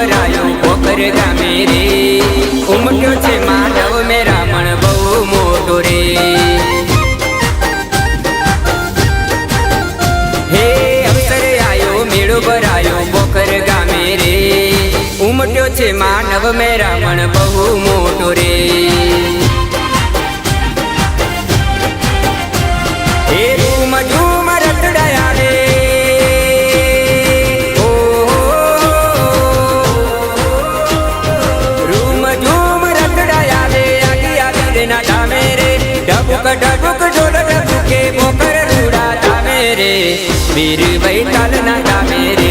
ભરાયો પોખર ગામે રે ઉમટ્યો છે માનવ મેરામણ બહુ મોટો રે હે અવસર આયો મેળો ભરાયો પોખર ગામે રે ઉમટ્યો છે માનવ મેરામણ બહુ મોટો રે હે ઝૂમ ઝૂમ રતડાયા રે ढबुक ढोल ढबुके पोखर रूड़ा मेरे वीर बैताल नाता मेरे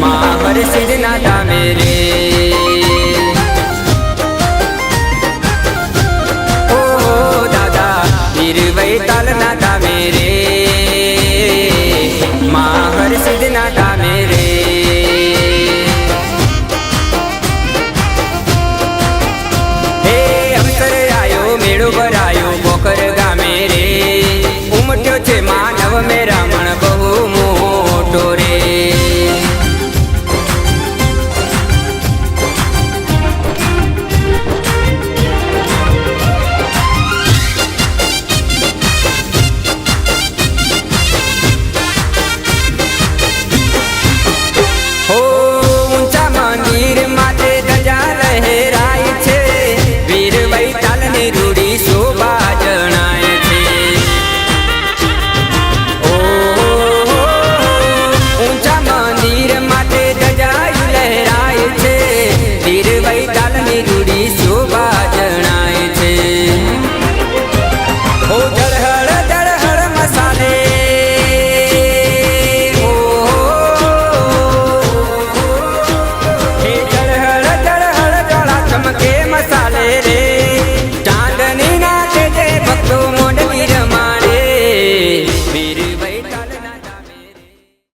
माहर सिद्ध नाता मेरे ओ दादा वीर बैताल नाता मेरे माहर सिद्ध नाता मेरे